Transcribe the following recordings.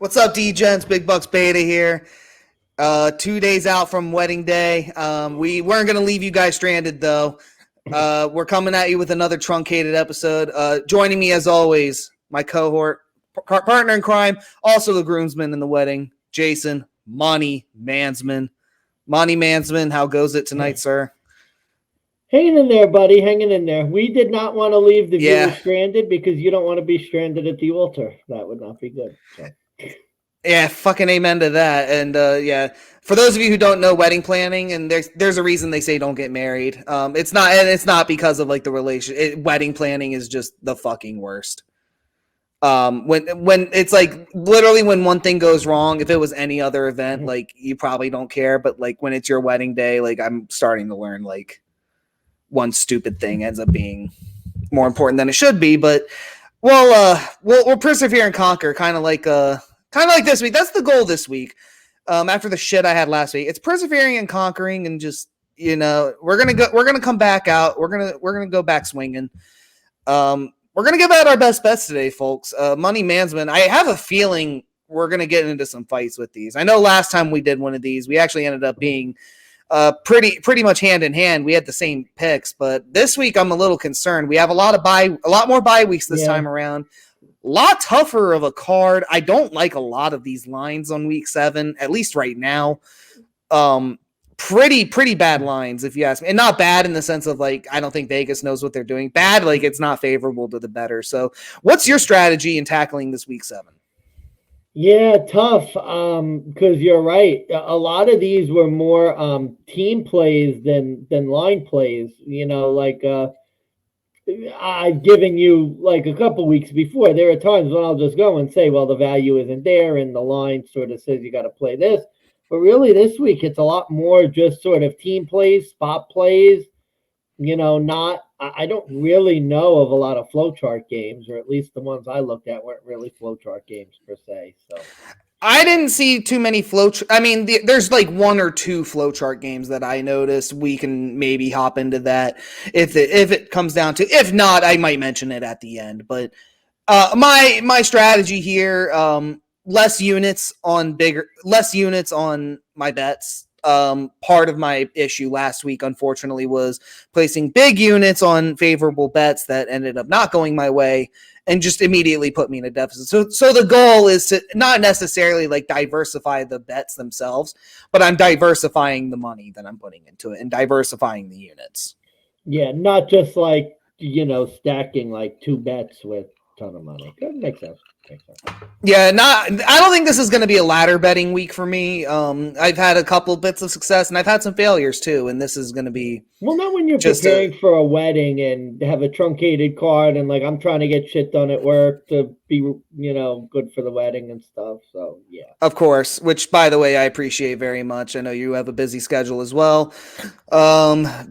What's up, D-Gents? Big Bucks Beta here. 2 days out from wedding day. We weren't going to leave you guys stranded, though. We're coming at you with another truncated episode. Joining me, as always, my cohort, partner in crime, also the groomsman in the wedding, Jason Monty Mansmann. Monty Mansmann, how goes it tonight, sir? Hanging in there, buddy. Hanging in there. We did not want to leave the viewers stranded because you don't want to be stranded at the altar. That would not be good. So. Yeah, fucking amen to that. And yeah, for those of you who don't know wedding planning, and there's a reason they say don't get married. It's not because of like the relation. Wedding planning is just the fucking worst. When it's like literally when one thing goes wrong, if it was any other event, like you probably don't care. But like when it's your wedding day, like I'm starting to learn like one stupid thing ends up being more important than it should be. But we'll persevere and conquer, kind of like this week. That's the goal this week. After the shit I had last week, it's persevering and conquering, and just we're gonna come back out. We're gonna go back swinging. We're gonna give out our best bets today, folks. Money Mansmann. I have a feeling we're gonna get into some fights with these. I know last time we did one of these, we actually ended up being pretty much hand in hand. We had the same picks, but this week I'm a little concerned. We have a lot more bye weeks this time around. A lot tougher of a card. I don't like a lot of these lines on week 7, at least right now. Pretty bad lines, if you ask me. And not bad in the sense of like, I don't think Vegas knows what they're doing. Bad, like it's not favorable to the better. So what's your strategy in tackling this week 7? Yeah, tough. Because you're right. A lot of these were more team plays than line plays. I've given you like a couple weeks before. There are times when I'll just go and say, well, the value isn't there, and the line sort of says you got to play this. But really, this week it's a lot more just sort of team plays, spot plays. I don't really know of a lot of flowchart games, or at least the ones I looked at weren't really flowchart games per se. So I didn't see too many I mean, there's like 1 or 2 flowchart games that I noticed. We can maybe hop into that if it comes down to. If not, I might mention it at the end. But my strategy here, less units on my bets. Part of my issue last week, unfortunately, was placing big units on favorable bets that ended up not going my way and just immediately put me in a deficit. So the goal is to not necessarily like diversify the bets themselves, but I'm diversifying the money that I'm putting into it and diversifying the units. Yeah, not just like, stacking like 2 bets with a ton of money. That makes sense. Yeah, I don't think this is going to be a ladder betting week for me. I've had a couple bits of success and I've had some failures too, and this is going to be not when you're preparing for a wedding and have a truncated card and like I'm trying to get shit done at work to be good for the wedding and stuff. So yeah, of course. Which, by the way, I appreciate very much. I know you have a busy schedule as well,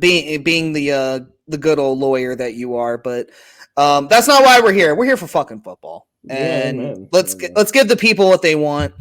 being the good old lawyer that you are, but that's not why we're here. We're here for fucking football. And let's give the people what they want.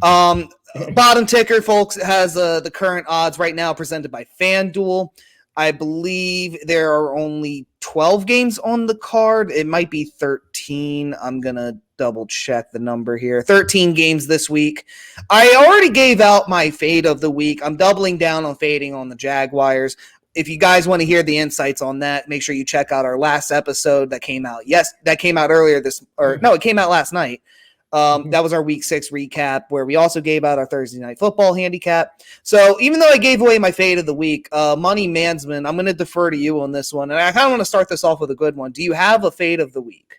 Bottom ticker, folks, has the current odds right now presented by FanDuel. I believe there are only 12 games on the card. It might be 13. I'm going to double check the number here. 13 games this week. I already gave out my fade of the week. I'm doubling down on fading on the Jaguars. If you guys want to hear the insights on that, make sure you check out our last episode that came out. That came out earlier it came out last night. That was our week 6 recap where we also gave out our Thursday night football handicap. So even though I gave away my fade of the week, Money Mansmann, I'm going to defer to you on this one. And I kind of want to start this off with a good one. Do you have a fade of the week?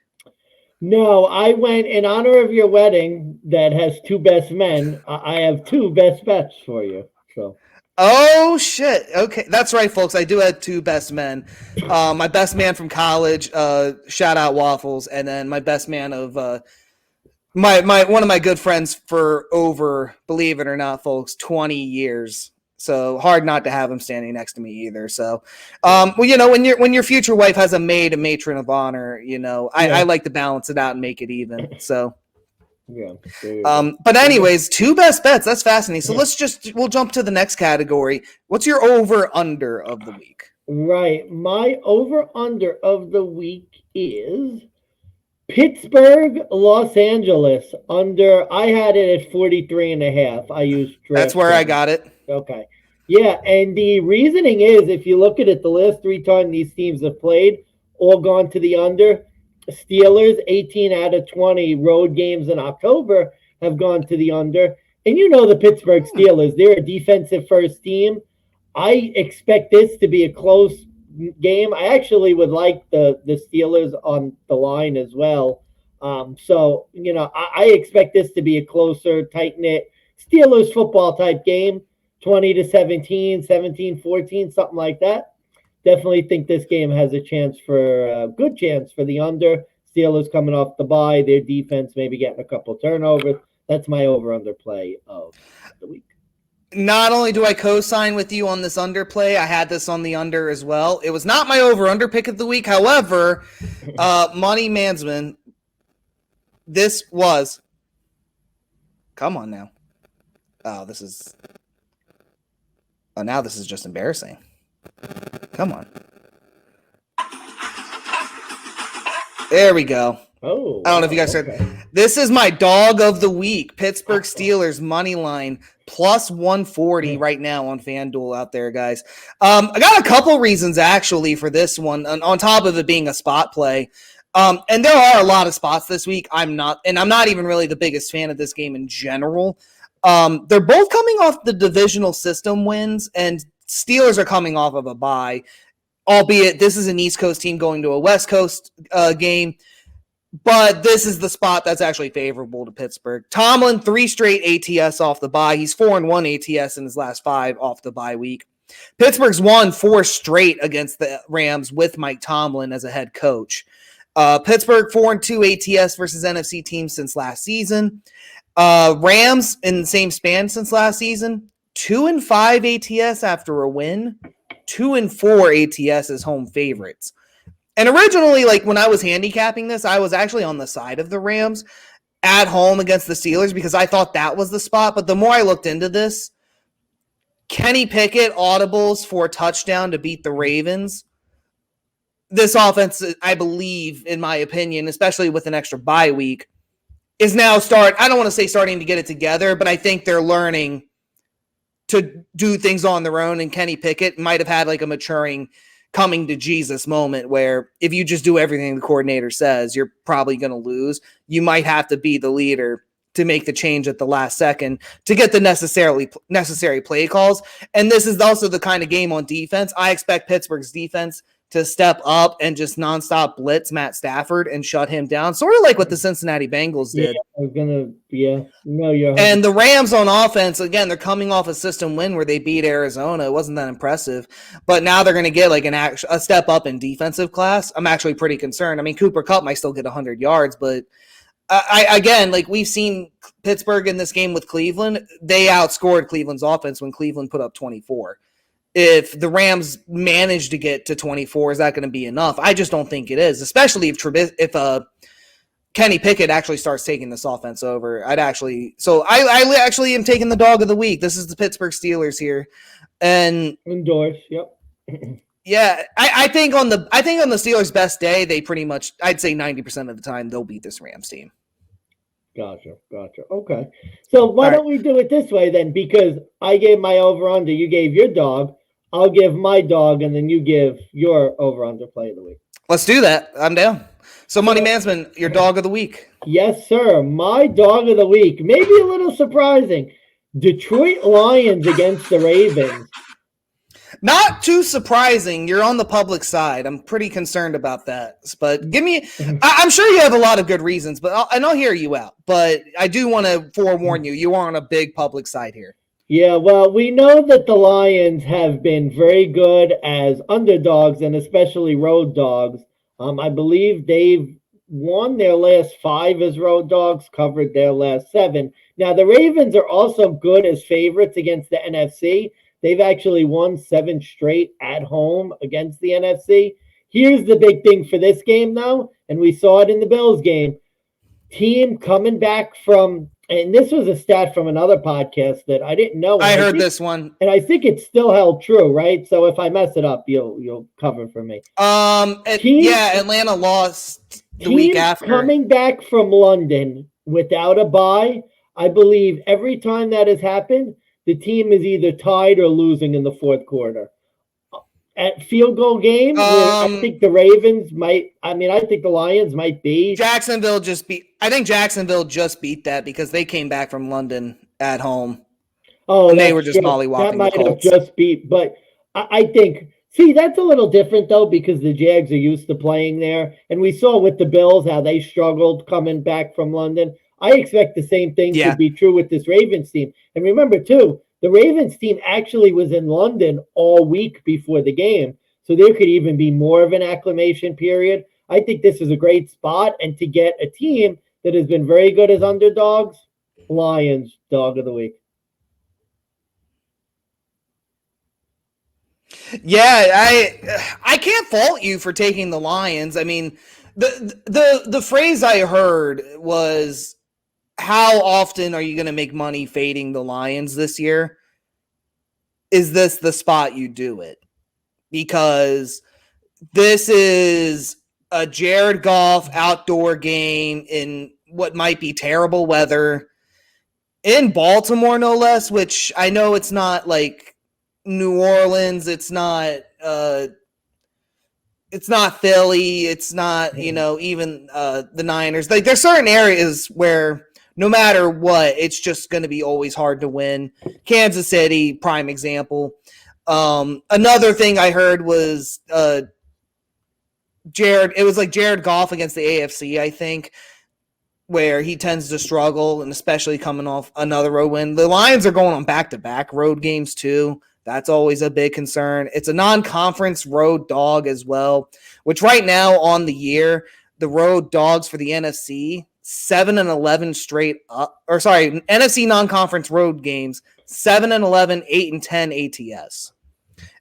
No, I went in honor of your wedding that has 2 best men. I have 2 best bets for you. So. Oh, shit. Okay. That's right, folks. I do have 2 best men. My best man from college, shout out Waffles, and then my best man of one of my good friends for over, believe it or not, folks, 20 years. So hard not to have him standing next to me either. So, when your future wife has a matron of honor, I like to balance it out and make it even. So. Yeah. But anyways, 2 best bets. That's fascinating. So we'll jump to the next category. What's your over under of the week? Right. My over under of the week is Pittsburgh, Los Angeles, under, I had it at 43.5. I used That's where I DraftKings. got it. Okay. Yeah, and the reasoning is if you look at it, the last three times these teams have played, all gone to the under. Steelers, 18 out of 20 road games in October have gone to the under. And you know the Pittsburgh Steelers, they're a defensive first team. I expect this to be a close game. I actually would like the Steelers on the line as well. So, I expect this to be a closer, tight knit Steelers football type game, 20 to 17, 17-14, something like that. Definitely think this game has a chance for a good chance for the under. Steelers coming off the bye, their defense maybe getting a couple turnovers. That's my over under play of the week. Not only do I co-sign with you on this underplay, I had this on the under as well. It was not my over-under pick of the week. However, Money Mansmann, this was. Come on now. Oh, this is. Oh, now this is just embarrassing. Come on. There we go. Oh, I don't know if you guys heard. This is my dog of the week. Pittsburgh Steelers money line plus 140 right now on FanDuel out there, guys. I got a couple reasons actually for this one on top of it being a spot play. And there are a lot of spots this week. I'm not even really the biggest fan of this game in general. They're both coming off the divisional system wins, and Steelers are coming off of a bye, albeit this is an East Coast team going to a West Coast game. But this is the spot that's actually favorable to Pittsburgh. Tomlin, 3 straight ATS off the bye. He's 4-1 ATS in his last 5 off the bye week. Pittsburgh's won 4 straight against the Rams with Mike Tomlin as a head coach. Pittsburgh 4-2 ATS versus NFC teams since last season. Rams in the same span since last season. 2-5 ATS after a win. 2-4 ATS as home favorites. And originally, like when I was handicapping this, I was actually on the side of the Rams at home against the Steelers because I thought that was the spot. But the more I looked into this, Kenny Pickett audibles for a touchdown to beat the Ravens. This offense, I believe, in my opinion, especially with an extra bye week, is now I don't want to say starting to get it together, but I think they're learning to do things on their own. And Kenny Pickett might have had like a maturing coming to Jesus moment where if you just do everything the coordinator says, you're probably going to lose. You might have to be the leader to make the change at the last second to get the necessary play calls. And this is also the kind of game on defense. I expect Pittsburgh's defense to step up and just nonstop blitz Matt Stafford and shut him down, sort of like what the Cincinnati Bengals did. And the Rams on offense, again, they're coming off a system win where they beat Arizona. It wasn't that impressive, but now they're going to get like a step up in defensive class. I'm actually pretty concerned. I mean, Cooper Kupp might still get 100 yards, but like we've seen Pittsburgh in this game with Cleveland, they outscored Cleveland's offense when Cleveland put up 24. If the Rams manage to get to 24, is that going to be enough? I just don't think it is, especially if Kenny Pickett actually starts taking this offense over. I actually am taking the dog of the week. This is the Pittsburgh Steelers here, and endorse. Yep. Yeah, I think on the Steelers' best day, they pretty much, I'd say 90% of the time, they'll beat this Rams team. Gotcha. Okay. So why don't we do it this way then? Because I gave my over-under, you gave your dog. I'll give my dog, and then you give your over-under play of the week. Let's do that. I'm down. So, Money Mansmann, your dog of the week. Yes, sir. My dog of the week. Maybe a little surprising. Detroit Lions against the Ravens. Not too surprising. You're on the public side. I'm pretty concerned about that. But I'm sure you have a lot of good reasons, but I'll hear you out. But I do want to forewarn you. You are on a big public side here. Yeah, well, we know that the Lions have been very good as underdogs and especially road dogs. I believe they've won their last 5 as road dogs, covered their last 7. Now, the Ravens are also good as favorites against the NFC. They've actually won 7 straight at home against the NFC. Here's the big thing for this game, though, and we saw it in the Bills game. Team coming back from, and this was a stat from another podcast that I didn't know. I heard this one, and I think it's still held true, right? So if I mess it up, you'll cover for me. Atlanta lost the week Teams after. coming back from London without a bye, I believe every time that has happened, the team is either tied or losing in the fourth quarter. At field goal game, where I think the Ravens might, I think the Lions might be. I think Jacksonville just beat that because they came back from London at home. Oh, and they were just true. mollywopping That might the Colts. have just beat, but I think, see, that's a little different though, because the Jags are used to playing there. And we saw with the Bills how they struggled coming back from London. I expect the same thing to be true with this Ravens team. And remember, too, the Ravens team actually was in London all week before the game. So there could even be more of an acclimation period. I think this is a great spot. And to get a team that has been very good as underdogs, Lions, dog of the week. Yeah, I can't fault you for taking the Lions. I mean, the phrase I heard was, how often are you going to make money fading the Lions this year? Is this the spot you do it? Because this is a Jared Goff outdoor game in what might be terrible weather in Baltimore, no less, which I know it's not like New Orleans, it's not Philly, it's not, even the Niners. Like, there's certain areas where no matter what, it's just going to be always hard to win. Kansas City, prime example. Another thing I heard was Jared Goff against the AFC, I think, where he tends to struggle, and especially coming off another road win. The Lions are going on back-to-back road games too. That's always a big concern. It's a non-conference road dog as well, which right now on the year, the road dogs for the NFC, 7-11 straight up, or sorry, NFC non-conference road games, 7-11, 8-10 ATS.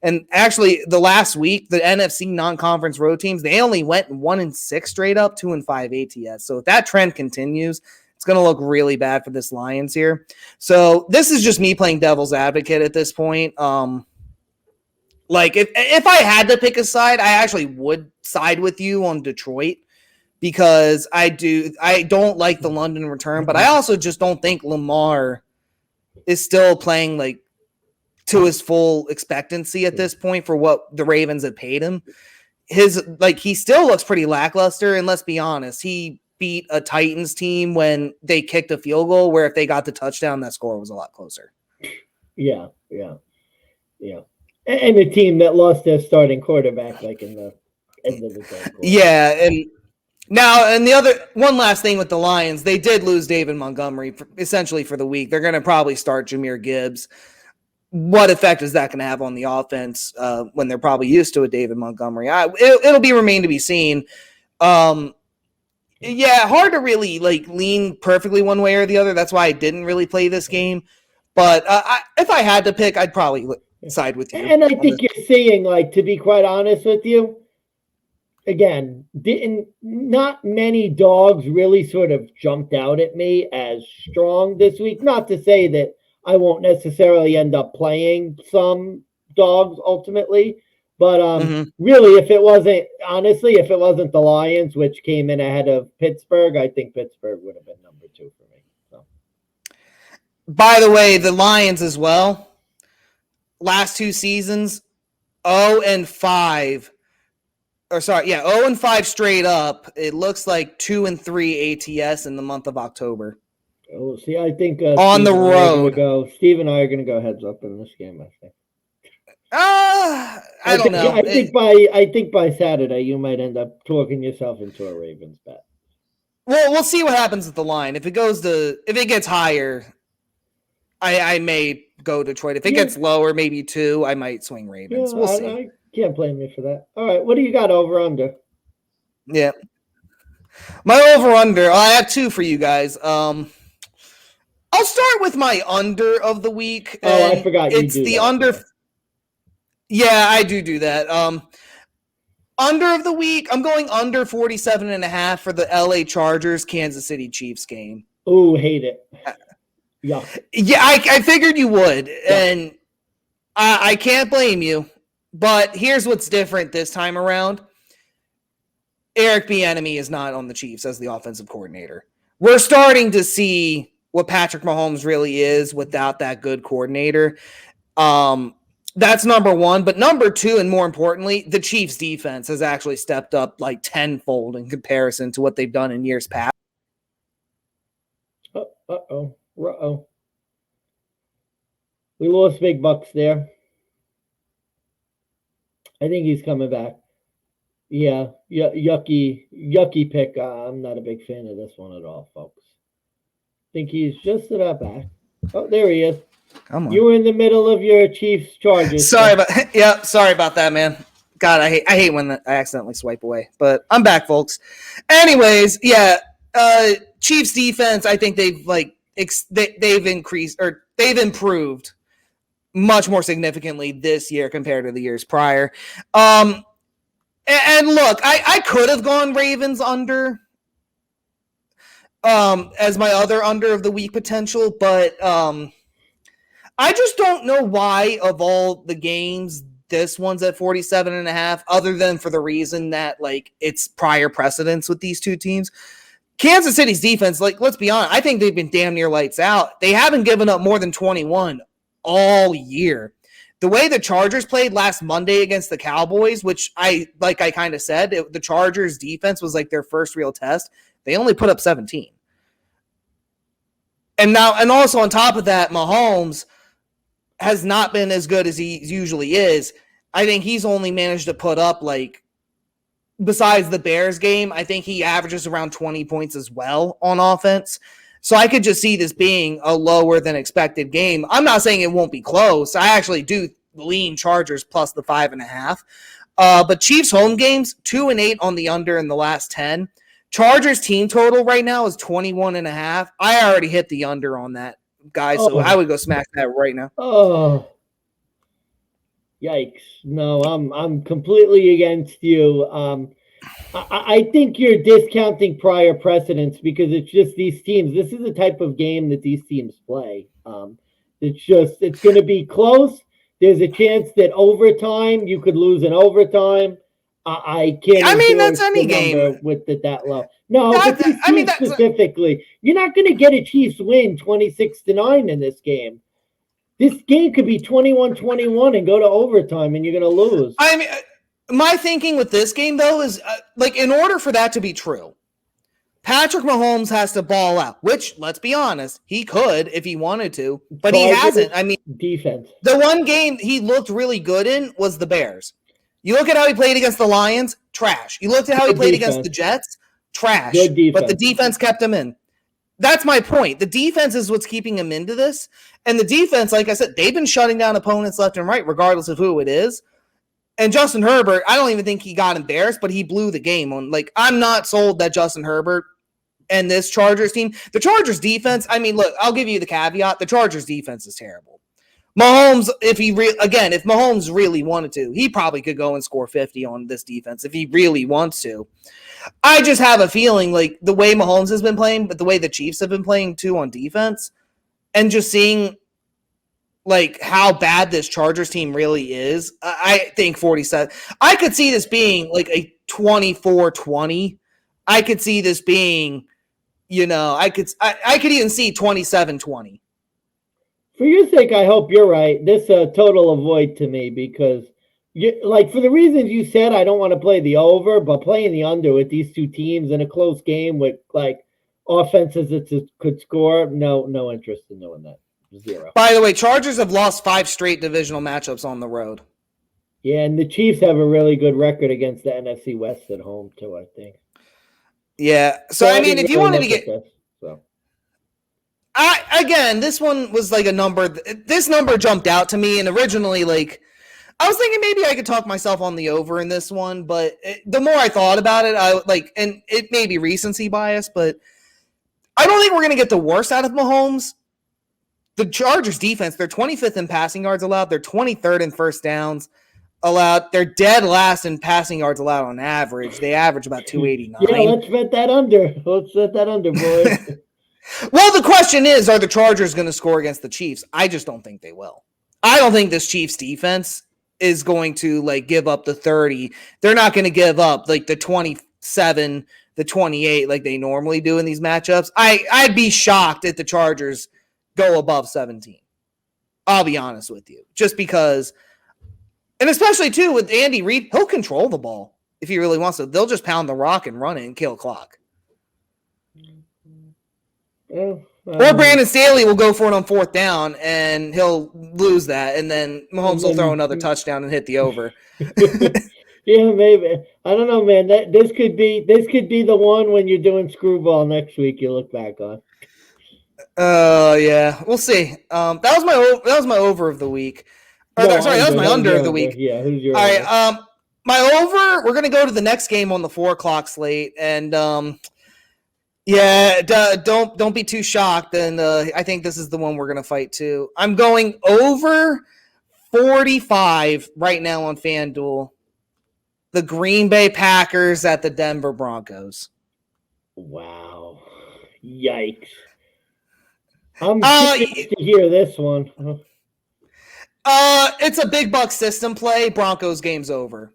And actually, the last week, the NFC non-conference road teams, they only went 1-6 straight up, 2-5 ATS. So if that trend continues, it's going to look really bad for this Lions here. So this is just me playing devil's advocate at this point. Like, if I had to pick a side, I actually would side with you on Detroit, because I don't like the London return, but I also just don't think Lamar is still playing like to his full expectancy at this point for what the Ravens have paid him. He still looks pretty lackluster, and let's be honest, he beat a Titans team when they kicked a field goal, where if they got the touchdown, that score was a lot closer. Yeah. And the team that lost their starting quarterback, like in the end of the third quarter. Yeah, and the other one last thing with the Lions, they did lose David Montgomery essentially for the week. They're going to probably start Jahmyr Gibbs. What effect is that going to have on the offense when they're probably used to a David Montgomery? It'll remain to be seen. Hard to really lean perfectly one way or the other. That's why I didn't really play this game. But if I had to pick, I'd probably side with you. And I think you're seeing, to be quite honest with you, again, not many dogs really sort of jumped out at me as strong this week. Not to say that I won't necessarily end up playing some dogs ultimately, but really, if it wasn't the Lions, which came in ahead of Pittsburgh, I think Pittsburgh would have been number 2 for me. So. By the way, the Lions as well, last 2 seasons, 0-5. 0-5 straight up. It looks like 2-3 ATS in the month of October. Oh, see, I think on the road. Steve and I are going to go heads up in this game, I think. I don't know. I think by Saturday you might end up talking yourself into a Ravens bet. Well, we'll see what happens with the line. If it gets higher, I may go Detroit. If it gets lower, maybe 2, I might swing Ravens. We'll see. I can't blame you for that. All right, what do you got over under? Yeah, my over under. I have 2 for you guys. I'll start with my under of the week. I forgot. It's the under. Yeah, I do that. Under of the week, I'm going under 47.5 for the LA Chargers Kansas City Chiefs game. Oh, hate it. Yeah. Yeah, I figured you would, and I can't blame you. But here's what's different this time around. Eric Bieniemy is not on the Chiefs as the offensive coordinator. We're starting to see what Patrick Mahomes really is without that good coordinator. That's number one. But number two, and more importantly, the Chiefs defense has actually stepped up like tenfold in comparison to what they've done in years past. Uh-oh. We lost Big Bucks there. I think he's coming back. Yeah, yucky pick. I'm not a big fan of this one at all, folks. I think he's just about back. Oh, there he is. Come on. You were in the middle of your Chiefs Chargers. Sorry about that, man. God, I hate when I accidentally swipe away. But I'm back, folks. Anyways, yeah, Chiefs defense. I think they've they've increased or they've improved much more significantly this year compared to the years prior. And look, I could have gone Ravens under as my other under of the week potential, but I just don't know why of all the games this one's at 47.5, other than for the reason that like it's prior precedence with these two teams. Kansas City's defense, like, let's be honest, I think they've been damn near lights out. They haven't given up more than 21 all year. The way the Chargers played last Monday against the Cowboys, which I kind of said, the Chargers defense was like their first real test. They only put up 17. And also on top of that, Mahomes has not been as good as he usually is. I think he's only managed to put up like, besides the Bears game, I think he averages around 20 points as well on offense. So I could just see this being a lower than expected game. I'm not saying it won't be close. I actually do lean Chargers plus the 5.5. But Chiefs home games, 2-8 on the under in the last 10. Chargers team total right now is 21.5. I already hit the under on that, guys. So I would go smack that right now. Oh, yikes! No, I'm completely against you. I think you're discounting prior precedents because it's just these teams. This is the type of game that these teams play. It's going to be close. There's a chance that overtime you could lose in overtime. I can't. I mean, that's any game with that low. No, but these teams specifically, you're not going to get a Chiefs win 26-9 in this game. This game could be 21-21 and go to overtime, and you're going to lose. I mean, my thinking with this game, though, is in order for that to be true, Patrick Mahomes has to ball out, which, let's be honest, he could if he wanted to, but he hasn't. I mean, defense. The one game he looked really good in was the Bears. You look at how he played against the Lions, trash. You looked at how he played against the Jets, trash. But the defense kept him in. That's my point. The defense is what's keeping him into this. And the defense, like I said, they've been shutting down opponents left and right, regardless of who it is. And Justin Herbert, I don't even think he got embarrassed, but he blew the game on. Like, I'm not sold that Justin Herbert and this Chargers team. The Chargers defense, I mean, look, I'll give you the caveat. The Chargers defense is terrible. Mahomes, if Mahomes really wanted to, he probably could go and score 50 on this defense if he really wants to. I just have a feeling like the way Mahomes has been playing, but the way the Chiefs have been playing too on defense, and just seeing like how bad this Chargers team really is, I think 47. I could see this being like a 24-20. I could see this being, I could even see 27-20. For your sake, I hope you're right. This total avoid to me because, for the reasons you said, I don't want to play the over, but playing the under with these two teams in a close game with offenses that could score, no interest in doing that. Zero. By the way, Chargers have lost 5 straight divisional matchups on the road. Yeah, and the Chiefs have a really good record against the NFC West at home too, I think. Yeah, so I mean, if you wanted to get. Again, this one was like a number. This number jumped out to me, and originally, I was thinking maybe I could talk myself on the over in this one, but the more I thought about it, and it may be recency bias, but I don't think we're gonna get the worst out of Mahomes. The Chargers defense, they're 25th in passing yards allowed, they're 23rd in first downs allowed, they're dead last in passing yards allowed on average. They average about 289. Yeah, let's bet that under. Let's bet that under, boys. Well, the question is, are the Chargers going to score against the Chiefs? I just don't think they will. I don't think this Chiefs defense is going to give up the 30. They're not going to give up the 27 27 to 28 like they normally do in these matchups. I'd be shocked if the Chargers go above 17. I'll be honest with you. Just because, and especially too with Andy Reid, he'll control the ball if he really wants to. They'll just pound the rock and run it and kill clock. Or Brandon Staley will go for it on 4th down and he'll lose that, and then Mahomes will throw another touchdown and hit the over. Yeah, maybe. I don't know, man. This could be the one when you're doing screwball next week you look back on. Yeah, we'll see. That was my over of the week. That was my under of the week. Yeah, who's your all right? My over. We're gonna go to the next game on the 4 o'clock slate, and don't be too shocked. And I think this is the one we're gonna fight too. I'm going over 45 right now on FanDuel. The Green Bay Packers at the Denver Broncos. Wow! Yikes! I'm curious to hear this one. It's a big buck system play. Broncos game's over.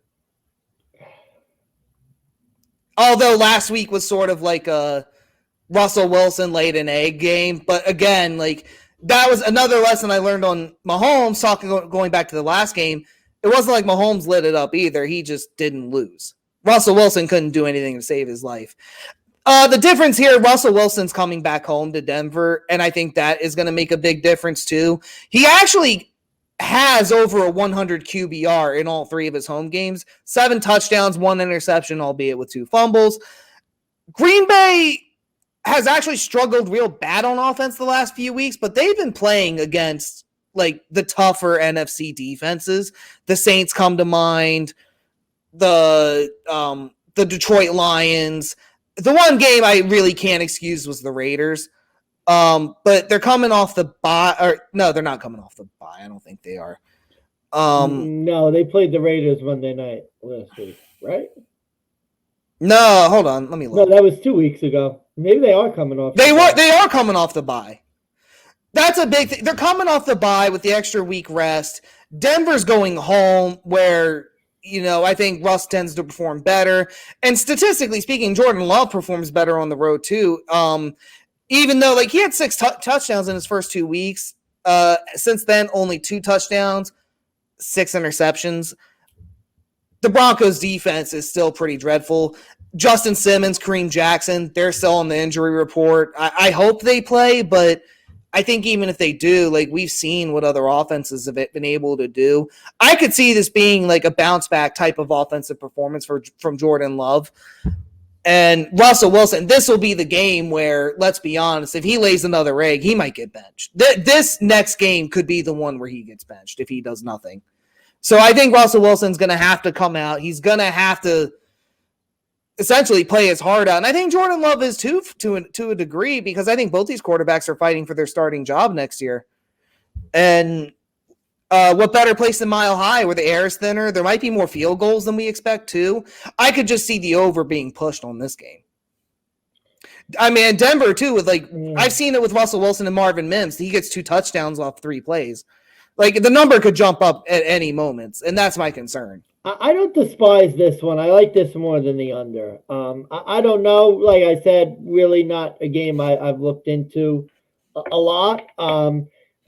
Although last week was sort of like a Russell Wilson laid an egg game, but again, like that was another lesson I learned on Mahomes. Going back to the last game, it wasn't like Mahomes lit it up either. He just didn't lose. Russell Wilson couldn't do anything to save his life. The difference here, Russell Wilson's coming back home to Denver, and I think that is going to make a big difference too. He actually has over a 100 QBR in all 3 of his home games. 7 touchdowns, 1 interception, albeit with 2 fumbles. Green Bay has actually struggled real bad on offense the last few weeks, but they've been playing against like the tougher NFC defenses. The Saints come to mind, the Detroit Lions. The one game I really can't excuse was the Raiders. But they're coming off the bye. Or no, they're not coming off the bye. I don't think they are. No, they played the Raiders Monday night last week, right? No, hold on. Let me look. No, that was 2 weeks ago. Maybe they are coming off. They are coming off the bye. That's a big thing. They're coming off the bye with the extra week rest. Denver's going home where, I think Russ tends to perform better. And statistically speaking, Jordan Love performs better on the road too. Even though he had 6 touchdowns in his first 2 weeks. Since then, only 2 touchdowns, 6 interceptions. The Broncos defense is still pretty dreadful. Justin Simmons, Kareem Jackson, they're still on the injury report. I hope they play, but I think even if they do, we've seen what other offenses have been able to do. I could see this being a bounce back type of offensive performance from Jordan Love. And Russell Wilson, this will be the game where, let's be honest, if he lays another egg, he might get benched. This next game could be the one where he gets benched if he does nothing. So I think Russell Wilson's going to have to come out. He's going to have to essentially play his heart out. And I think Jordan Love is too, to a degree, because I think both these quarterbacks are fighting for their starting job next year. And what better place than Mile High, where the air is thinner? There might be more field goals than we expect too. I could just see the over being pushed on this game. I mean, Denver too, with I've seen it with Russell Wilson and Marvin Mims. He gets 2 touchdowns off 3 plays. The number could jump up at any moment, and that's my concern. I don't despise this one. I like this more than the under. I don't know. Like I said, really not a game I've looked into a lot.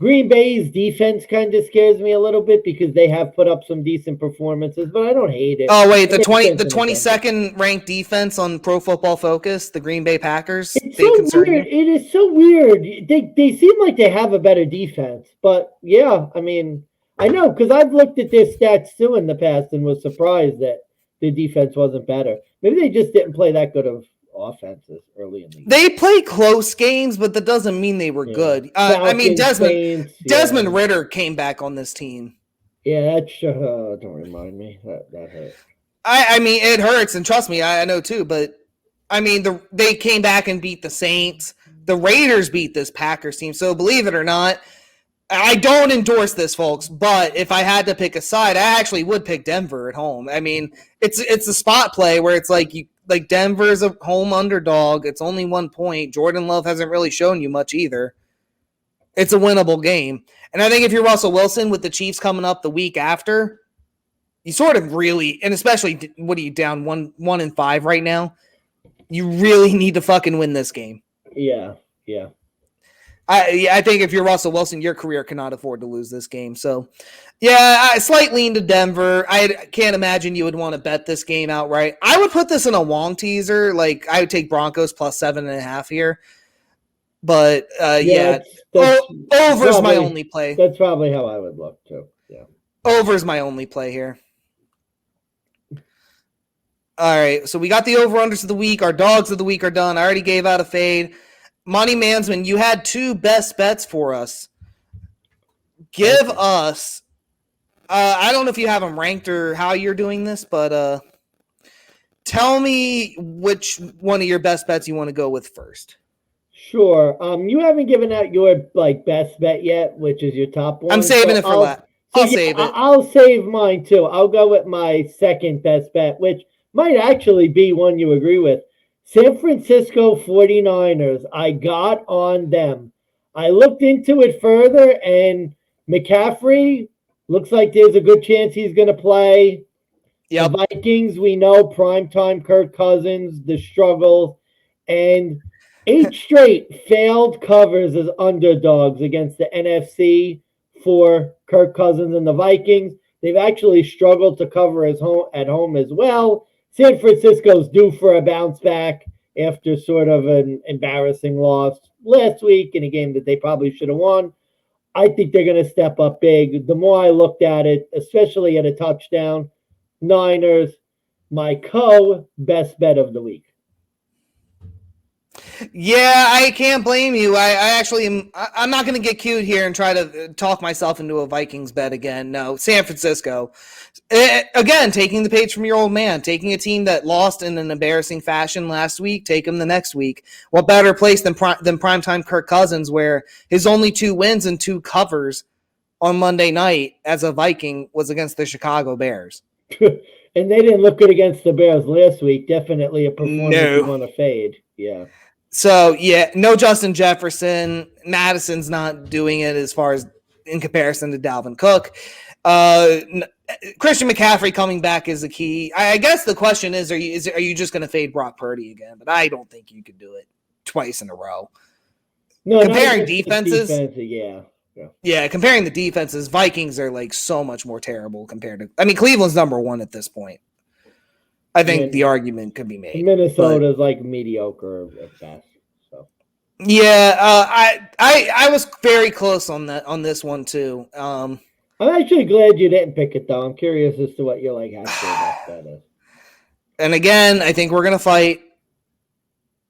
Green Bay's defense kind of scares me a little bit because they have put up some decent performances, but I don't hate it. Oh wait, the 22nd ranked defense on Pro Football Focus, the Green Bay Packers. It's so weird. It is so weird. They seem like they have a better defense, but yeah, I mean, I know because I've looked at their stats too in the past and was surprised that the defense wasn't better. Maybe they just didn't play that good of offenses early in the year. They play close games, but that doesn't mean they were good. I mean, Desmond Ridder came back on this team. Yeah, that's don't remind me. That hurt. I mean, it hurts, and trust me, I know too. But I mean, they came back and beat the Saints. The Raiders beat this Packers team. So believe it or not, I don't endorse this, folks. But if I had to pick a side, I actually would pick Denver at home. I mean, it's a spot play where it's Denver's a home underdog. It's only 1 point. Jordan Love hasn't really shown you much either. It's a winnable game. And I think if you're Russell Wilson with the Chiefs coming up the week after, you sort of really, and especially what are you down 1-5 right now? You really need to fucking win this game. Yeah. I think if you're Russell Wilson, your career cannot afford to lose this game. So, yeah, I slight lean to Denver. I can't imagine you would want to bet this game outright. I would put this in a Wong teaser. Like, I would take Broncos plus 7.5 here. But, over's my only play. That's probably how I would look, too. Yeah. Over's my only play here. All right, so we got the over-unders of the week. Our dogs of the week are done. I already gave out a fade. Monty Mansmann, you had 2 best bets for us. Give us, I don't know if you have them ranked or how you're doing this, but tell me which one of your best bets you want to go with first. Sure. You haven't given out your best bet yet, which is your top one. I'm saving it for last. I'll save it. I'll save mine too. I'll go with my second best bet, which might actually be one you agree with. San Francisco 49ers. I got on them. I looked into it further, and McCaffrey looks like there's a good chance he's going to play. Yep. The Vikings, we know, primetime Kirk Cousins, the struggle, and 8 straight failed covers as underdogs against the NFC for Kirk Cousins and the Vikings. They've actually struggled to cover at home as well. San Francisco's due for a bounce back after sort of an embarrassing loss last week in a game that they probably should have won. I think they're going to step up big. The more I looked at it, especially at a touchdown, Niners, my best bet of the week. Yeah, I can't blame you. I actually am. I'm not going to get cute here and try to talk myself into a Vikings bet again. No, San Francisco. Again, taking the page from your old man, taking a team that lost in an embarrassing fashion last week, take them the next week. What better place than primetime Kirk Cousins, where his only 2 wins and 2 covers on Monday night as a Viking was against the Chicago Bears. And they didn't look good against the Bears last week. Definitely a performance you want to fade. Yeah. So, yeah, no Justin Jefferson. Madison's not doing it as far as in comparison to Dalvin Cook. Christian McCaffrey coming back is the key. I guess the question is, are you just going to fade Brock Purdy again? But I don't think you could do it twice in a row. No, comparing defenses, yeah, comparing the defenses, Vikings are like so much more terrible compared to. I mean, Cleveland's number 1 at this point. I think the argument could be made. Minnesota's mediocre at best. So yeah, I was very close on this one too. I'm actually glad you didn't pick it though. I'm curious as to what your actual best bet is. And again, I think we're gonna fight.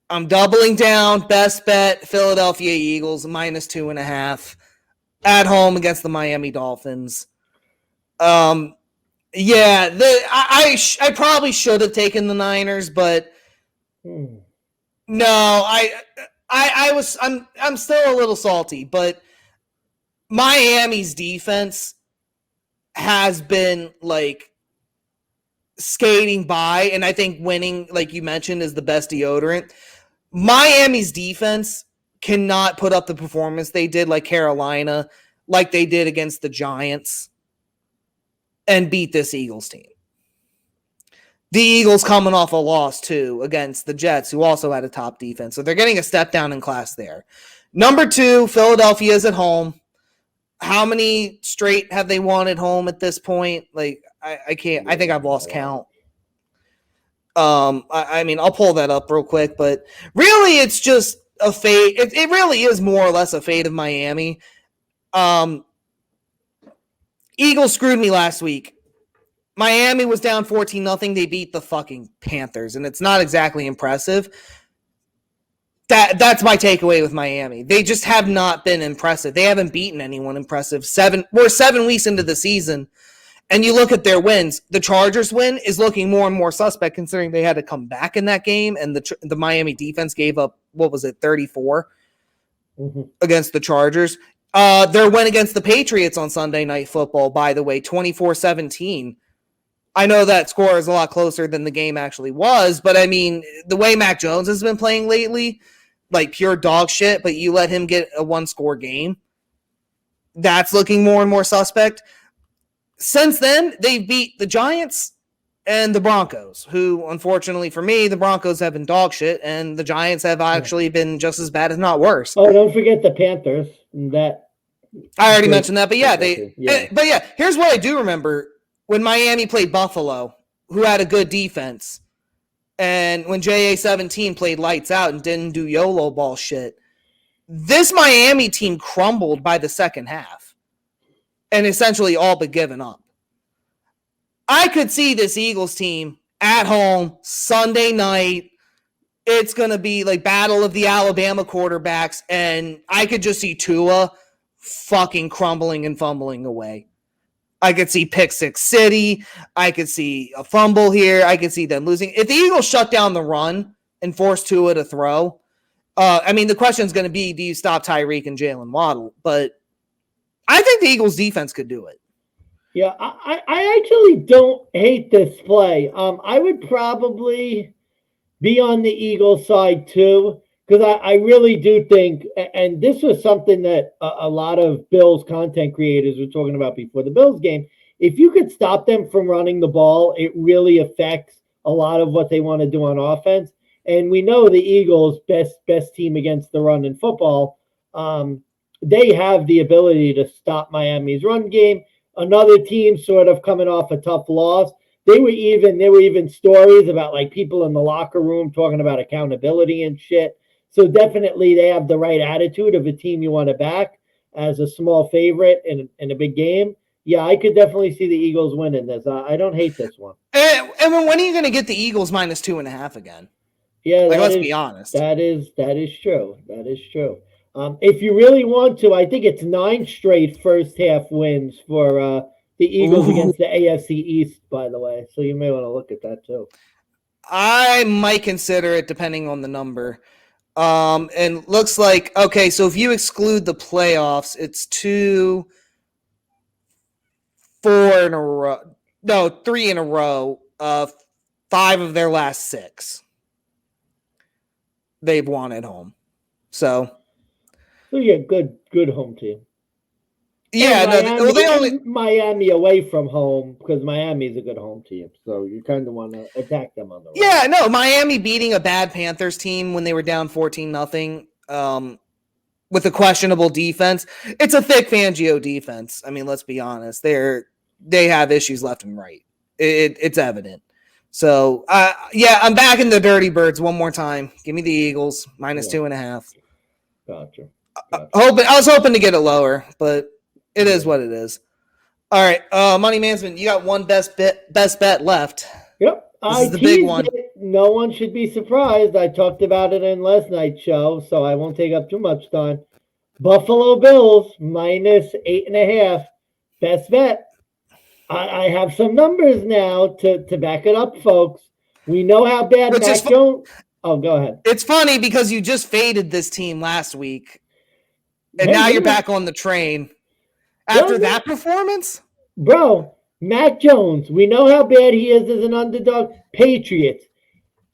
I'm doubling down. Best bet: Philadelphia Eagles -2.5 at home against the Miami Dolphins. Yeah, I probably should have taken the Niners, but no, I'm still a little salty, but Miami's defense has been skating by, and I think winning, like you mentioned, is the best deodorant. Miami's defense cannot put up the performance they did like Carolina, like they did against the Giants, and beat this Eagles team. The Eagles coming off a loss, too, against the Jets, who also had a top defense. So they're getting a step down in class there. Number 2, Philadelphia is at home. How many straight have they won at home at this point? I can't. I think I've lost count. I mean, I'll pull that up real quick, but really it's just a fate. It really is more or less a fate of Miami. Eagles screwed me last week. Miami was down 14-0. They beat the fucking Panthers, and it's not exactly impressive. That's my takeaway with Miami. They just have not been impressive. They haven't beaten anyone impressive. We're 7 weeks into the season, and you look at their wins. The Chargers win is looking more and more suspect considering they had to come back in that game, and the Miami defense gave up, 34 against the Chargers. Their win against the Patriots on Sunday Night Football, by the way, 24-17. I know that score is a lot closer than the game actually was, but I mean, the way Mac Jones has been playing lately, pure dog shit, but you let him get a 1-score game, that's looking more and more suspect. since then, they've beat the Giants and the Broncos, who, unfortunately for me, the Broncos have been dog shit, and the Giants have actually been just as bad, if not worse. Oh, don't forget the Panthers. That I already mentioned that, but yeah, but yeah, here's what I do remember. When Miami played Buffalo, who had a good defense, and when JA-17 played lights out and didn't do YOLO ball shit, this Miami team crumbled by the second half and essentially all but given up. I could see this Eagles team at home, Sunday night. It's going to be like battle of the Alabama quarterbacks, and I could just see Tua fucking crumbling and fumbling away. I could see Pick Six City. I could see a fumble here. I could see them losing. If the Eagles shut down the run and force Tua to throw, I mean, the question is going to be, do you stop Tyreek and Jalen Waddle? But I think the Eagles defense could do it. Yeah, I actually don't hate this play. I would probably be on the Eagles side too, because I really do think, and this was something that a lot of Bills content creators were talking about before the Bills game. If you could stop them from running the ball, it really affects a lot of what they want to do on offense. And we know the Eagles' best team against the run in football. They have the ability to stop Miami's run game. Another team sort of coming off a tough loss. There were even stories about like people in the locker room talking about accountability and shit. So definitely they have the right attitude of a team you want to back as a small favorite in a big game. Yeah, I could definitely see the Eagles winning this. I don't hate this one. And when are you going to get the Eagles -2.5 again? Yeah, like, let's be honest. That is true. That is true. If you really want to, I think it's 9 straight first half wins for the Eagles against the AFC East, by the way. So you may want to look at that too. I might consider it depending on the number. And looks like, okay, so if you exclude the playoffs, it's 2, 4 in a row. No, 3 in a row. 5 of their last 6. They've won at home. So yeah, good home team. Yeah, Miami away from home, because Miami is a good home team. So you kind of want to attack them on the road. Yeah, no, Miami beating a bad Panthers team when they were down 14-0 with a questionable defense. It's a thick Fangio defense. I mean, let's be honest. They have issues left and right. It's evident. So, yeah, I'm back in the Dirty Birds one more time. Give me the Eagles -2.5. Gotcha. I was hoping to get it lower, but it is what it is. All right, Money Mansman, you got one best bet left. Yep, this is the big one. No one should be surprised. I talked about it in last night's show, so I won't take up too much time. Buffalo Bills -8.5. Best bet. I have some numbers now to back it up, folks. We know how bad Mac Jones. Oh, go ahead. It's funny because you just faded this team last week, and now you're back on the train after that performance? Bro, Mac Jones, we know how bad he is as an underdog. Patriots,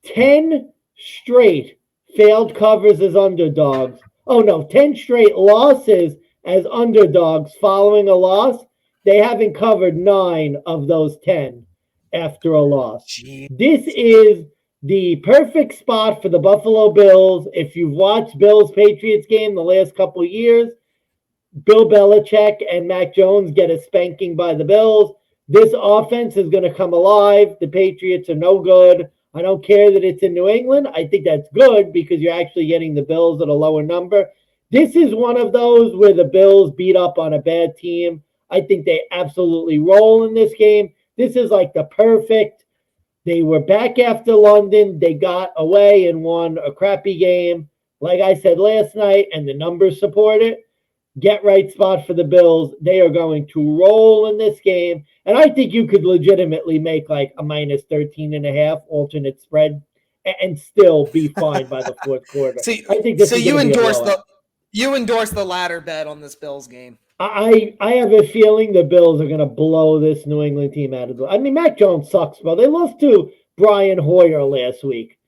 10 straight failed covers as underdogs. Oh, no, 10 straight losses as underdogs following a loss. They haven't covered 9 of those 10 after a loss. Jeez. This is the perfect spot for the Buffalo Bills. If you've watched Bills-Patriots game the last couple of years, Bill Belichick and Mac Jones get a spanking by the Bills. This offense is going to come alive. The Patriots are no good. I don't care that it's in New England. I think that's good because you're actually getting the Bills at a lower number. This is one of those where the Bills beat up on a bad team. I think they absolutely roll in this game. This is like the perfect. They were back after London. They got away and won a crappy game. Like I said last night, and the numbers support it. Get right spot for the Bills. They are going to roll in this game. And I think you could legitimately make like a -13.5 alternate spread and still be fine by the fourth quarter. I think this is you endorse the latter bet on this Bills game. I have a feeling the Bills are going to blow this New England team out of the. I mean, Mac Jones sucks, bro. They lost to Brian Hoyer last week.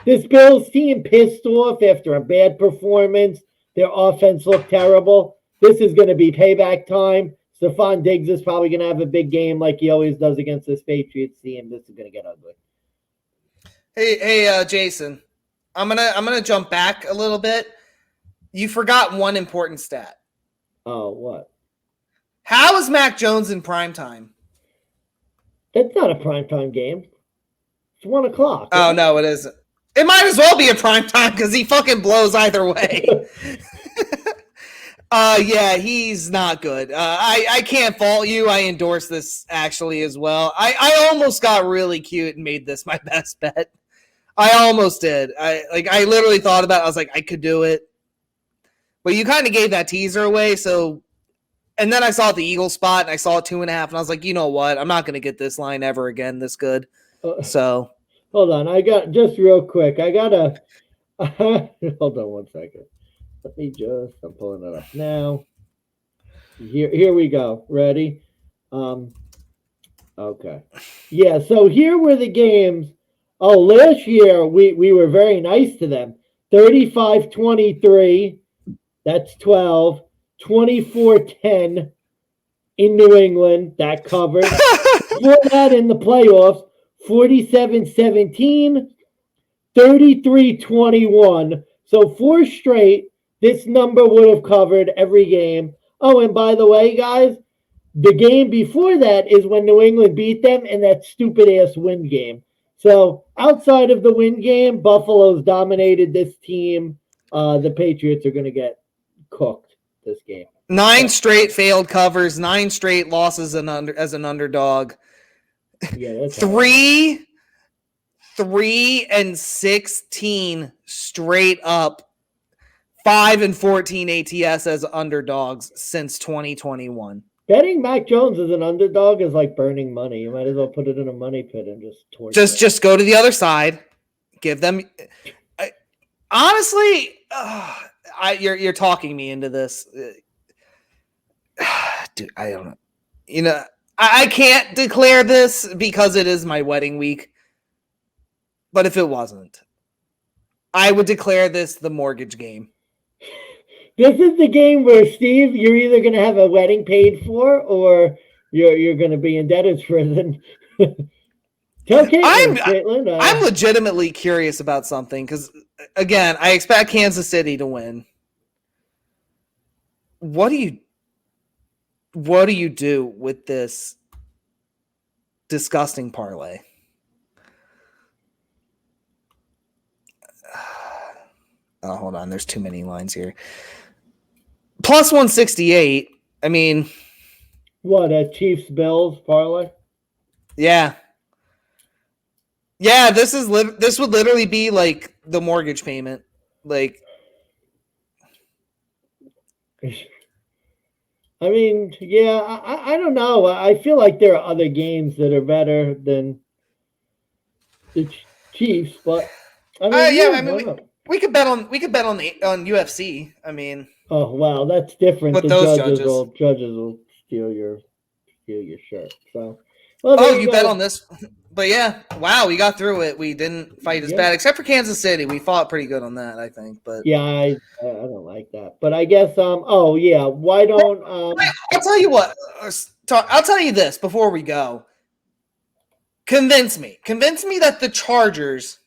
This Bills team pissed off after a bad performance. Their offense looked terrible. This is going to be payback time. Stephon Diggs is probably going to have a big game like he always does against this Patriots team. This is going to get ugly. Hey, Jason, I'm gonna jump back a little bit. You forgot one important stat. Oh, what? How is Mac Jones in prime time? That's not a primetime game. It's 1 o'clock. Oh, no, it isn't. It might as well be a prime time because he fucking blows either way. Yeah, he's not good. I can't fault you. I endorse this actually as well. I almost got really cute and made this my best bet. I almost did. I literally thought about it. I was like, I could do it. But you kind of gave that teaser away, so. And then I saw the Eagle spot, and I saw 2.5, and I was like, you know what? I'm not going to get this line ever again this good. So. Hold on. I got, just real quick, I got to, hold on 1 second. I'm pulling it up now. Here we go. Ready? Okay. Yeah, so here were the games. Oh, last year we were very nice to them. 35-23. That's 12. 24-10 in New England. That covered. Before that in the playoffs, 47-17, 33-21. So 4 straight. This number would have covered every game. Oh, and by the way, guys, the game before that is when New England beat them in that stupid-ass win game. So outside of the win game, Buffalo's dominated this team. The Patriots are going to get cooked this game. 9 straight failed covers, 9 straight losses as an underdog. Yeah, that's 3-16 straight up, 5-14 ATS as underdogs since 2021. Betting Mac Jones as an underdog is like burning money. You might as well put it in a money pit and just torture. Just go to the other side. Give them. Honestly, you're talking me into this, dude. I don't know. You know, I can't declare this because it is my wedding week. But if it wasn't, I would declare this the mortgage game. This is the game where, Steve, you're either going to have a wedding paid for or you're going to be in debtor's prison. Tell Caitlin. I'm legitimately curious about something because, again, I expect Kansas City to win. What do you do with this disgusting parlay? Oh, hold on. There's too many lines here. Plus 168. I mean, what, a Chiefs Bills parlay? Yeah. Yeah, this would literally be like the mortgage payment. Like, I mean, yeah, I don't know. I feel like there are other games that are better than the Chiefs, but I mean, I mean, we could bet on UFC. I mean, oh wow, that's different. But the those judges will steal your shirt. So, well, you bet on this, but yeah, wow, we got through it. We didn't fight as bad, except for Kansas City. We fought pretty good on that, I think. But yeah, I don't like that. But I guess oh yeah, why don't I'll tell you what. I'll tell you this before we go. Convince me that the Chargers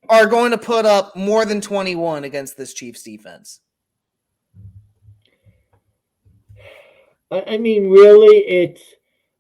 are going to put up more than 21 against this Chiefs defense. I mean, really,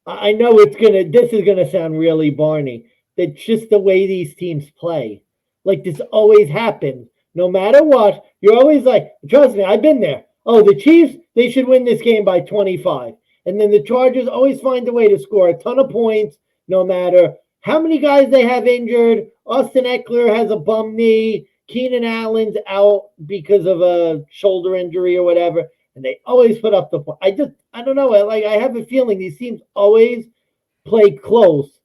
I know this is gonna sound really Barney. It's just the way these teams play. Like, this always happens. No matter what, you're always like, trust me, I've been there. Oh, the Chiefs, they should win this game by 25. And then the Chargers always find a way to score a ton of points, no matter how many guys they have injured. Austin Eckler has a bum knee. Keenan Allen's out because of a shoulder injury or whatever. And they always put up the point. I don't know. I have a feeling these teams always play close.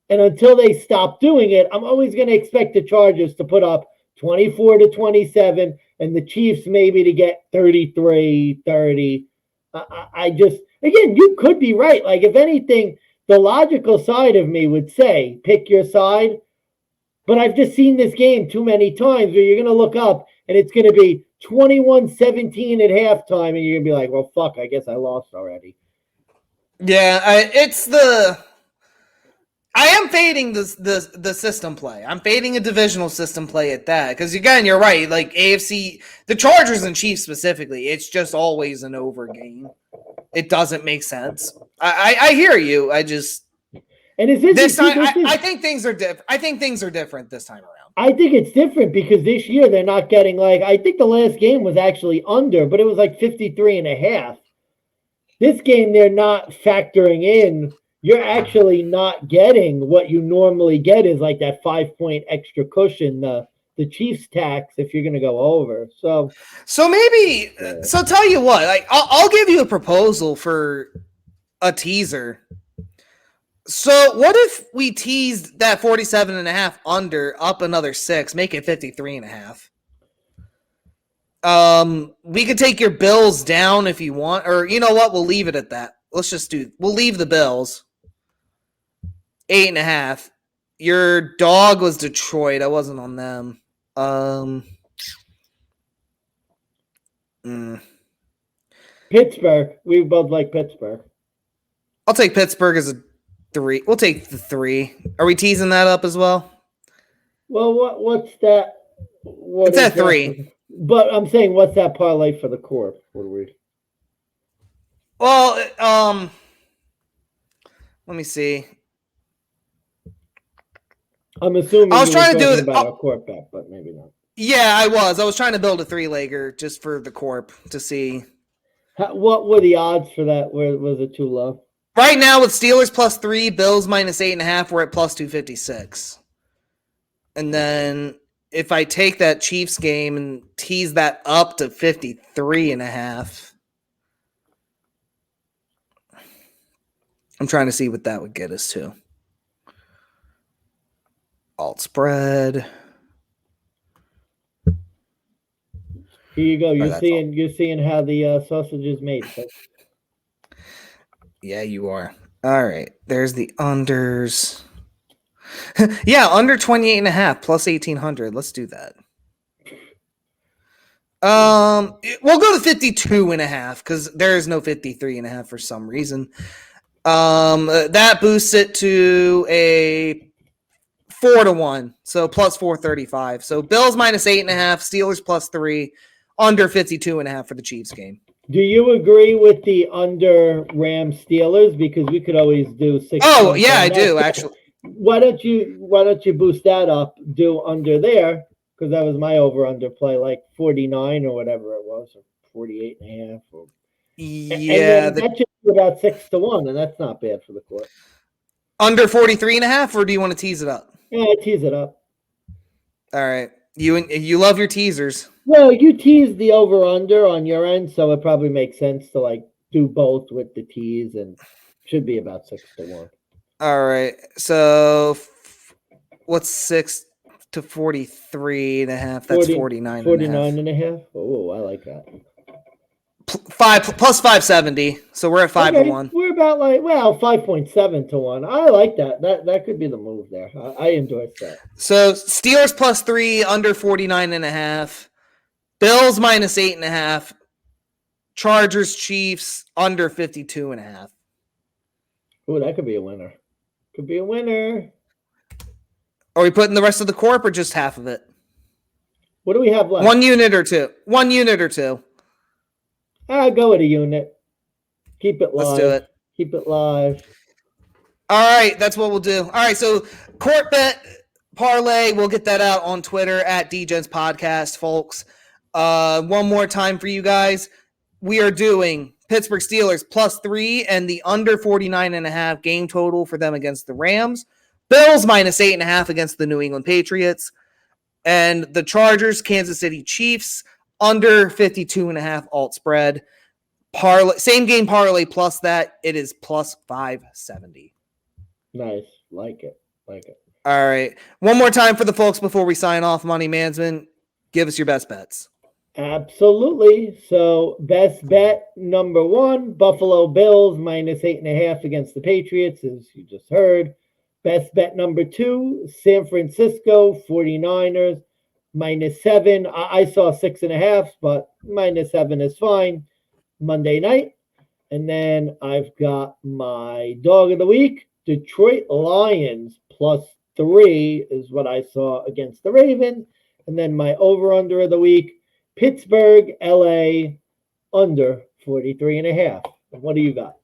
And until they stop doing it, I'm always going to expect the Chargers to put up 24-27 and the Chiefs maybe to get 33, 30. Again, you could be right. Like, if anything, the logical side of me would say pick your side. But I've just seen this game too many times where you're going to look up and it's going to be 21-17 at halftime, and you're gonna be like, well, fuck, I guess I lost already. Yeah, I am fading the system play. I'm fading a divisional system play at that. Because again, you're right. Like AFC, the Chargers and Chiefs specifically, it's just always an over game. It doesn't make sense. I hear you. I just and it's this time I think things are different. I think things are different this time around. I think it's different because this year they're not getting like, I think the last game was actually under, but it was like 53.5. This game they're not factoring in. You're actually not getting what you normally get is like that 5-point extra cushion, the Chiefs tax if you're going to go over. So maybe, so tell you what, like I'll give you a proposal for a teaser. So what if we teased that 47.5 under up another 6, make it 53.5? We could take your Bills down if you want, or you know what? We'll leave it at that. We'll leave the Bills 8.5. Your dog was Detroit. I wasn't on them. Pittsburgh. We both like Pittsburgh. I'll take Pittsburgh as a 3. We'll take the 3. Are we teasing that up as well? Well, what's that? It's at 3. But I'm saying, what's that parlay for the Corp? What are we? Well, let me see. I'm assuming I was trying to do it about a Corp bet, but maybe not. Yeah, I was trying to build a 3-legger just for the Corp to see. What were the odds for that? Was it too low? Right now with Steelers +3, Bills -8.5, we're at +256. And then if I take that Chiefs game and tease that up to 53.5, I'm trying to see what that would get us to. Alt spread. Here you go. You're seeing how the sausage is made. So. Yeah, you are. All right. There's the unders. Yeah, under 28.5 plus 1,800. Let's do that. We'll go to 52.5 because there is no 53.5 for some reason. That boosts it to a 4-1, so plus 435. So Bills -8.5, Steelers +3, under 52.5 for the Chiefs game. Do you agree with the under Rams Steelers? Because we could always do 6. Oh yeah, I do actually. Why don't you boost that up? Do under there because that was my over under play, like 49 or whatever it was, or 48.5. Yeah, that should be about 6-1, and that's not bad for the Court. Under 43.5, or do you want to tease it up? Yeah, tease it up. All right, you love your teasers. Well, you tease the over under on your end, so it probably makes sense to like do both with the tease, and should be about 6-1. All right, so what's 6 to 43.5? That's 49. 49.5. Oh, I like that. 5 plus 570, so we're at 5-1. We're about 5.7-1. I like that. That could be the move there. I endorse that. So Steelers +3, under 49.5. Bills -8.5. Chargers, Chiefs under 52.5. Oh, that could be a winner. Could be a winner. Are we putting the rest of the Corp or just half of it? What do we have left? 1 unit or 2? 1 unit or 2? I'll go with a unit. Keep it live. Let's do it. Keep it live. All right, that's what we'll do. All right, so Corp bet parlay, we'll get that out on Twitter at DGens Podcast, folks. One more time for you guys. We are doing Pittsburgh Steelers +3 and the under 49.5 game total for them against the Rams. Bills -8.5 against the New England Patriots. And the Chargers, Kansas City Chiefs, under 52.5 alt spread. Parlay, same game parlay plus that. It is plus 570. Nice. Like it. All right. One more time for the folks before we sign off, Money Mansman. Give us your best bets. Absolutely. So best bet number 1, Buffalo Bills -8.5 against the Patriots, as you just heard. Best bet number 2, San Francisco 49ers -7. I saw 6.5, but -7 is fine. Monday night. And then I've got my dog of the week, Detroit Lions, +3 is what I saw against the Ravens. And then my over-under of the week, Pittsburgh, LA, under 43.5. What do you got?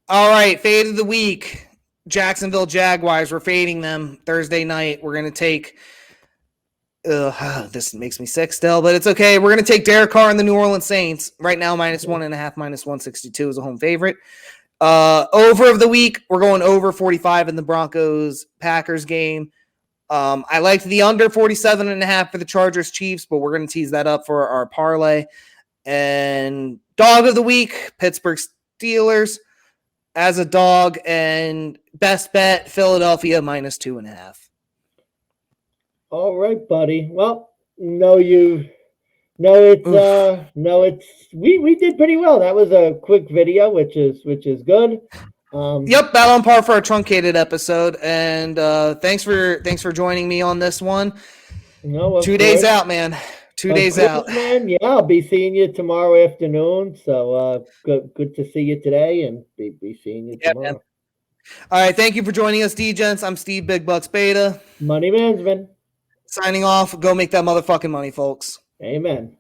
All right, fade of the week. Jacksonville Jaguars. We're fading them Thursday night. We're going to take this makes me sick still, but it's okay. We're going to take Derek Carr and the New Orleans Saints. Right now, -1.5, -162 is a home favorite. Over of the week, we're going over 45 in the Broncos-Packers game. I liked the under 47.5 for the Chargers-Chiefs, but we're going to tease that up for our parlay. And dog of the week, Pittsburgh Steelers as a dog, and best bet, Philadelphia -2.5. All right, buddy. Well, we did pretty well. That was a quick video, which is good. Yep, battle on par for our truncated episode, and thanks for joining me on this one. No, 2 days out, man. 2 days out, man. Yeah, I'll be seeing you tomorrow afternoon. So good to see you today, and be seeing you tomorrow. Man. All right, thank you for joining us, D-Gents. I'm Steve Big Bucks Beta. Money Mansman. Signing off. Go make that motherfucking money, folks. Amen.